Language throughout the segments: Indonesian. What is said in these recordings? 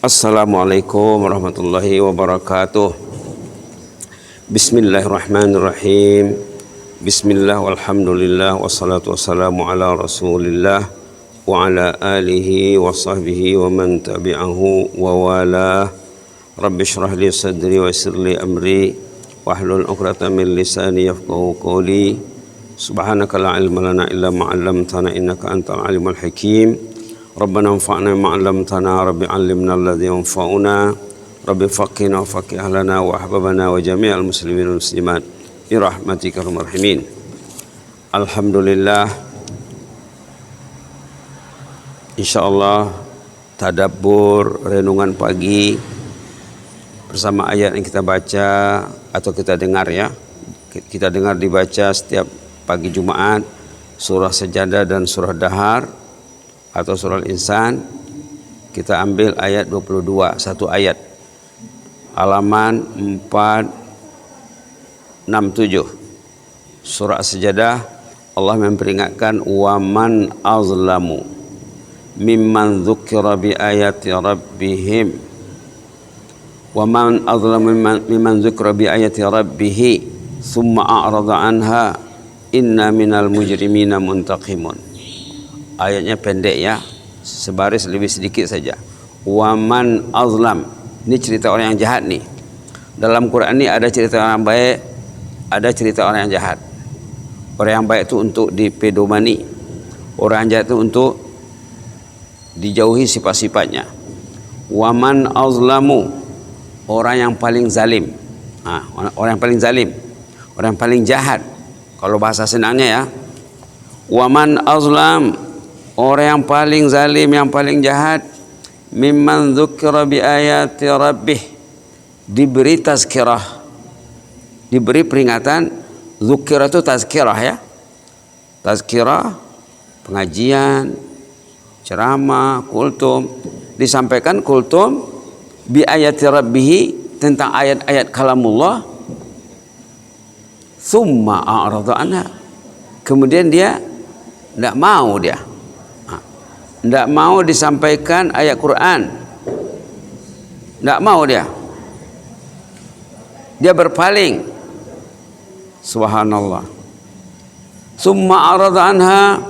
Assalamualaikum warahmatullahi wabarakatuh. Bismillahirrahmanirrahim. Bismillah walhamdulillah wassalatu wassalamu ala rasulillah wa ala alihi wa sahbihi wa man tabi'ahu wa wala. Rabbi shrah li sadri wa yassir li amri wahlul 'uqdatam min lisani yafqahu qawli. Subhanaka la ilma lana illa ma 'allamtana innaka antal alimul hakim. Rabbana anfa'na ma 'allamtana, Rabbi 'allimna alladhi yanfa'una, Rabbi faqihna wa faqih ahlana wa ahbabana wa jami'al muslimin wal muslimat bi rahmatika arhamar rahimin. Alhamdulillah, insyaallah tadabbur renungan pagi bersama ayat yang kita baca atau kita dengar ya. Kita dengar dibaca setiap pagi Jumat surah Sajadah dan surah Dahar atau surah Al-Insan. Kita ambil ayat 22, satu ayat, halaman 467 surah Sajadah. Allah memperingatkan waman azlamu mimman dzukira bi ayati rabbihim, waman azlamu mimman dzukira bi ayati rabbih thumma a'rada anha inna minal mujrimina muntaqimun. Ayatnya pendek ya, sebaris lebih sedikit saja. Waman azlam, ini cerita orang yang jahat nih. Dalam Quran ini ada cerita orang baik, ada cerita orang yang jahat. Orang yang baik itu untuk dipedomani, orang yang jahat itu untuk dijauhi sifat-sifatnya. Waman azlamu, orang yang paling zalim. Orang yang paling zalim, orang yang paling jahat. Kalau bahasa senangnya ya, waman azlam, orang yang paling zalim, yang paling jahat, mimman dzukira bi ayati rabbih, diberi tazkirah, diberi peringatan. Dzukira itu tazkirah ya, tazkirah, pengajian, ceramah, kultum, disampaikan kultum bi ayati rabbih, tentang ayat-ayat kalamullah. Tsumma a'rada anha, kemudian dia tidak mau, tidak mau disampaikan ayat Quran, tidak mau dia berpaling. Subhanallah. Summa arada anha,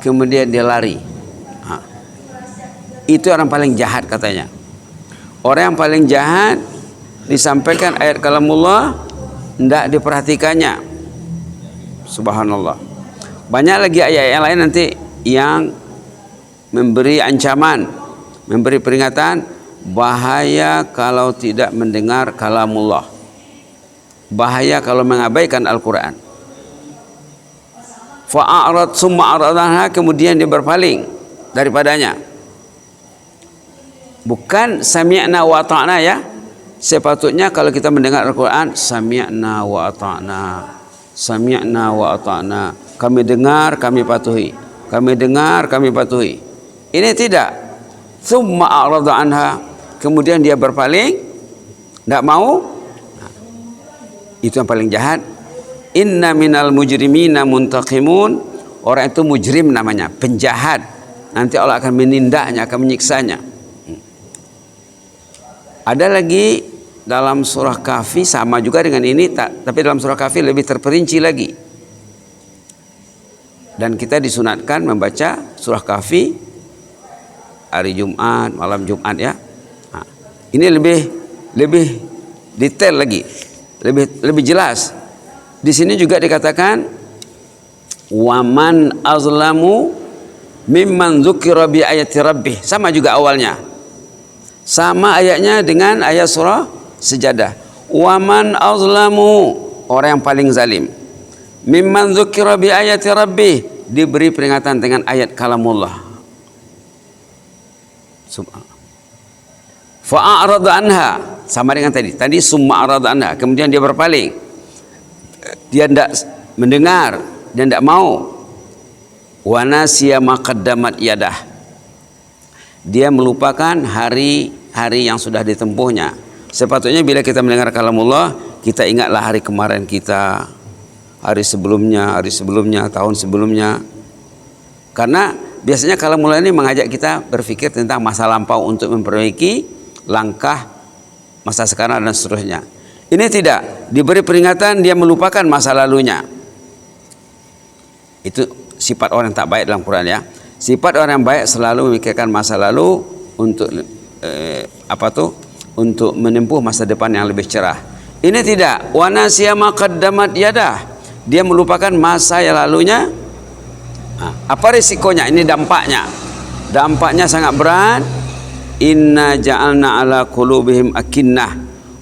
kemudian dia lari. Itu orang paling jahat katanya. Orang yang paling jahat, disampaikan ayat kalamullah, tidak diperhatikannya. Subhanallah. Banyak lagi ayat yang lain nanti yang memberi ancaman, memberi peringatan, bahaya kalau tidak mendengar kalamullah, bahaya kalau mengabaikan Al-Quran. Fa'arad summa aradha, kemudian dia berpaling daripadanya. Bukan sami'na wa ata'na ya. Sepatutnya kalau kita mendengar Al-Quran, sami'na wa ata'na, sami'na wa ata'na, kami dengar, kami patuhi, kami dengar, kami patuhi. Ini tidak. Tsumma a'rada anha, kemudian dia berpaling, tidak mau. Itu yang paling jahat. Inna minal mujrimina muntaqimun, orang itu mujrim namanya, penjahat. Nanti Allah akan menindaknya, akan menyiksanya. Ada lagi dalam surah Kahfi, sama juga dengan ini, tapi dalam surah Kahfi lebih terperinci lagi. Dan kita disunatkan membaca surah Kahfi hari Jumat, malam Jumat ya. Ini lebih detail lagi, lebih jelas. Di sini juga dikatakan waman azlamu mimman dzukira bi ayati rabbih, sama juga awalnya, sama ayatnya dengan ayat surah Sajadah. Waman azlamu, orang yang paling zalim, mimman dzukira bi ayati rabbih, diberi peringatan dengan ayat kalamullah. Fa'arada anha, sama dengan tadi summa arada anha, kemudian dia berpaling, dia tidak mendengar dan tidak mau. Wa nasiya ma qaddamat yadah, dia melupakan hari-hari yang sudah ditempuhnya. Sepatutnya bila kita mendengar kalamullah, kita ingatlah hari kemarin kita, hari sebelumnya, tahun sebelumnya. Karena biasanya kalamullah ini mengajak kita berpikir tentang masa lampau untuk memperbaiki langkah masa sekarang dan seterusnya. Ini tidak, diberi peringatan dia melupakan masa lalunya. Itu sifat orang yang tak baik dalam Quran ya. Sifat orang yang baik selalu memikirkan masa lalu untuk untuk menempuh masa depan yang lebih cerah. Ini tidak, wa nasiya ma qaddamat yadah. Dia melupakan masa yang lalunya. Apa risikonya? Ini dampaknya. Dampaknya sangat berat. Inna ja'alna ala qulubihim akinnah.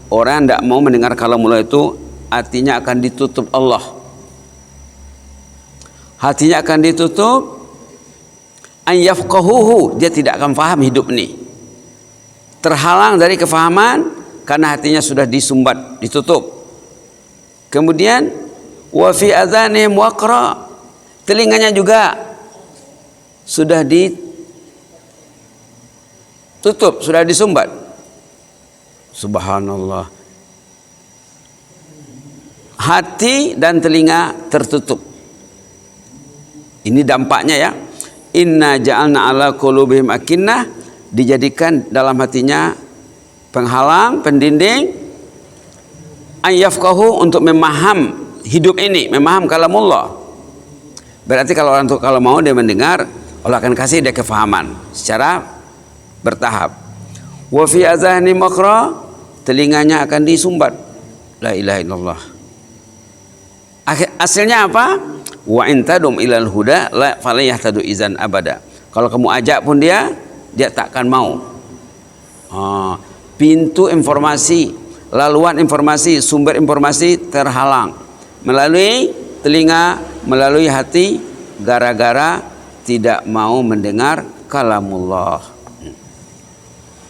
Orang yang tidak mau mendengar kalamullah itu hatinya akan ditutup Allah. Hatinya akan ditutup. An yafqahuhu, dia tidak akan faham hidup ini. Terhalang dari kefahaman karena hatinya sudah disumbat, ditutup. Kemudian wa fi adhanihim waqra, telinganya juga sudah ditutup, sudah disumbat. Subhanallah. Hati dan telinga tertutup. Ini dampaknya ya. Inna ja'alna ala qulubihim akinnah, dijadikan dalam hatinya penghalang, pendinding, ayyafqahu, untuk memaham hidup ini, memaham kalamullah. Berarti kalau orang kalau mau dia mendengar, Allah akan kasih dia kefahaman secara bertahap. Wa fi azahni maqra, telinganya akan disumbat. La ilaha illallah. Hasilnya apa? Wa intadum ilal huda la falayahtadu izan abada. Kalau kamu ajak pun dia takkan mau. Pintu informasi, laluan informasi, sumber informasi terhalang melalui telinga, melalui hati, gara-gara tidak mau mendengar kalamullah.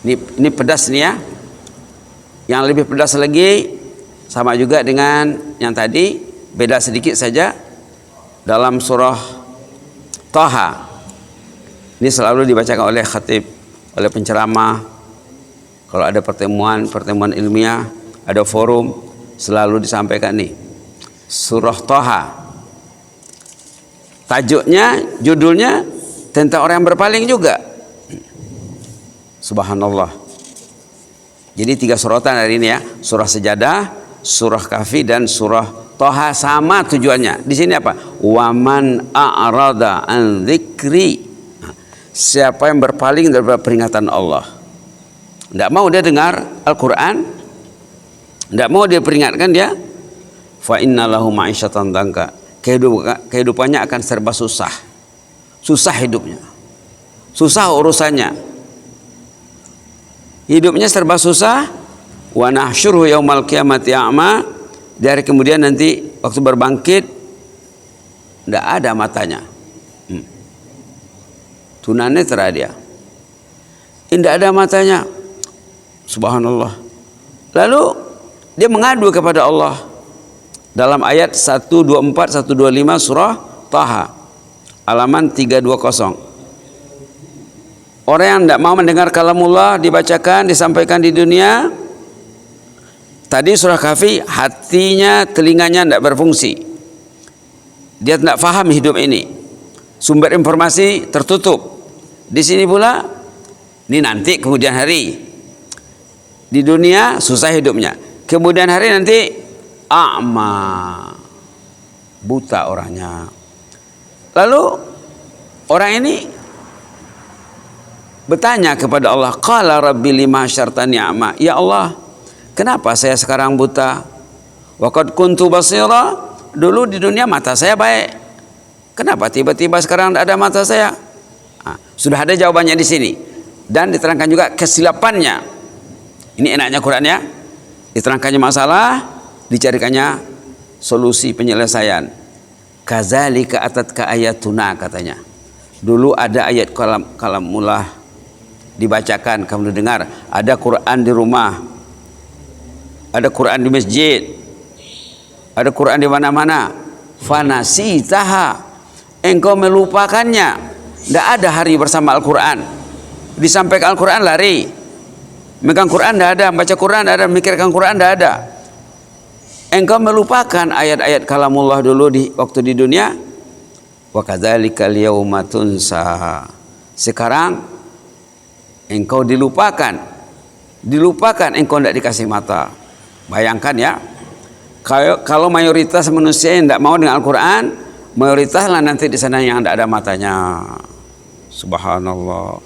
Ini pedas nih ya. Yang lebih pedas lagi, sama juga dengan yang tadi, beda sedikit saja. Dalam surah Thaha, ini selalu dibacakan oleh khatib, oleh penceramah. Kalau ada pertemuan ilmiah, ada forum, selalu disampaikan nih surah Thaha. Tajuknya, judulnya tentang orang yang berpaling juga. Subhanallah. Jadi 3 suratan hari ini ya, surah Sajadah, surah Kahfi, dan surah Thaha, sama tujuannya. Di sini apa? Waman a'rada an dzikri. Siapa yang berpaling dari peringatan Allah, tidak mau dia dengar Al-Quran, tidak mau dia peringatkan dia, fa innalahu ma'isyatan dhanka, kehidupannya akan serba susah. Susah hidupnya, susah urusannya, hidupnya serba susah. Wa nahsyuruhu yaumal qiyamati a'ma, dari kemudian nanti waktu berbangkit tidak ada matanya, tunanetra dia, tidak ada matanya. Subhanallah. Lalu dia mengadu kepada Allah dalam ayat 124 125 surah Thaha, halaman 320. Orang yang tidak mau mendengar kalamullah dibacakan, disampaikan di dunia. Tadi surah Kahfi, hatinya, telinganya tidak berfungsi. Dia tidak faham hidup ini. Sumber informasi tertutup. Di sini pula, ini nanti kemudian hari. Di dunia susah hidupnya. Kemudian hari nanti a'ma, buta orangnya. Lalu orang ini bertanya kepada Allah, qala rabbi lima syartani a'ma. Ya Allah, kenapa saya sekarang buta? Wa qad kuntu basira, dulu di dunia mata saya baik. Kenapa tiba-tiba sekarang tidak ada mata saya? Sudah ada jawabannya di sini, dan diterangkan juga kesilapannya. Ini enaknya Quran ya, diterangkannya masalah, dicarikannya solusi penyelesaian. Kadzalika atatka ayatuna, katanya. Dulu ada ayat kalamullah dibacakan, kamu dengar. Ada Quran di rumah, ada Quran di masjid, ada Quran di mana-mana. Fanasitaha, engkau melupakannya. Tidak ada hari bersama Al-Quran. Disampaikan Al-Quran lari, megang Quran tidak ada, baca Quran tidak ada, mikirkan Quran tidak ada. Engkau melupakan ayat-ayat kalamullah dulu di waktu di dunia. Wa kadzalikal yauma tunsa. Sekarang engkau dilupakan engkau tidak dikasih mata. Bayangkan ya, kalau mayoritas manusia yang tidak mau dengan Al-Quran, mayoritaslah nanti di sana yang tidak ada matanya. Subhanallah,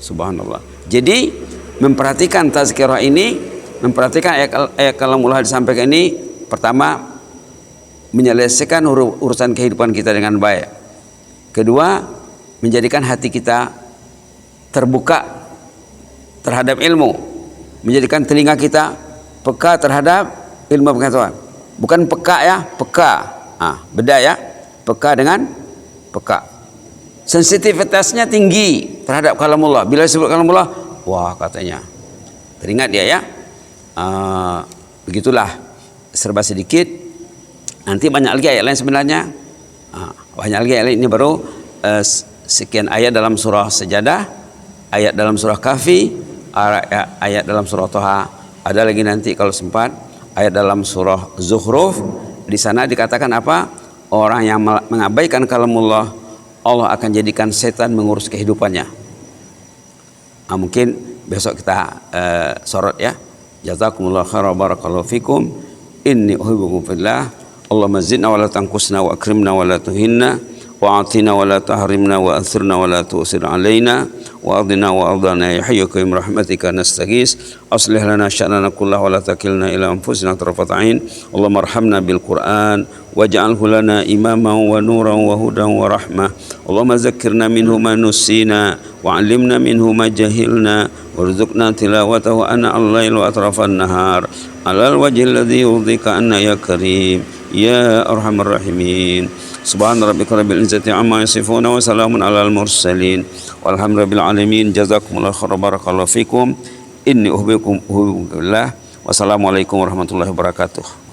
subhanallah. Jadi memperhatikan tazkirah ini, memperhatikan ayat kalamullah disampaikan ini, pertama menyelesaikan urusan kehidupan kita dengan baik. Kedua, menjadikan hati kita terbuka terhadap ilmu, menjadikan telinga kita peka terhadap ilmu pengetahuan. Bukan peka ya, peka. Beda ya, peka dengan peka. Sensitivitasnya tinggi terhadap kalamullah. Bila disebut kalamullah, wah katanya teringat dia ya. Begitulah, serba sedikit. Nanti banyak lagi ayat lain sebenarnya. Banyak lagi ayat lain. Ini baru sekian ayat dalam surah Sajadah, ayat dalam surah Kahfi, ayat dalam surah Toha. Ada lagi nanti kalau sempat ayat dalam surah Zukhruf. Di sana dikatakan apa? Orang yang mengabaikan kalamullah, Allah akan jadikan setan mengurus kehidupannya. Mungkin besok kita sorot ya. Jazakumullah khairan barakallahu fikum. Inni uhibbukum fillah. Allahumma zidna wa la tanqusna wa akrimna wa la tuhinna wa atina wa la tahrimna wa athirna wa la tu'sir alaina wa adina wa adana ya hayyu qayyum rahmatika nastaghis aslih lana sya'nana kullahu wa la takilna ila anfusina tarfat ain. Allahumma arhamna bil Qur'an waj'alhu lana imaman wa nuran wa hudan wa rahmah. Allahumma zakkirna minhu ma nusina wa 'allimna minhu ma jahilna warzuqna tilawatahu ana al-lail wa atrafan nahar ala al-wajhi alladhi yurdika anna ya karim ya arhamar rahimin. Subhana rabbika rabbil izzati amma yasifun wa salamun alal mursalin walhamdulillahi alamin. Jazakumullahu khairan barakallahu fikum. Inni uhibbukum billah. Wassalamualaikum warahmatullahi wabarakatuh.